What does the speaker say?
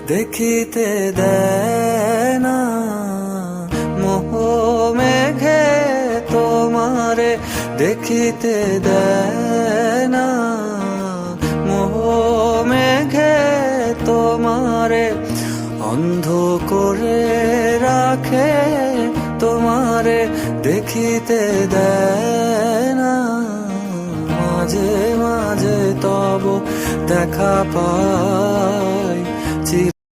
দেখিতে দেয় না মোহ মেঘে তোমারে, দেখিতে দেয় না মোহ মেঘে তোমারে, অন্ধ করে রাখে তোমারে, দেখিতে দেয় না। মাঝে মাঝে তব দেখা পাই,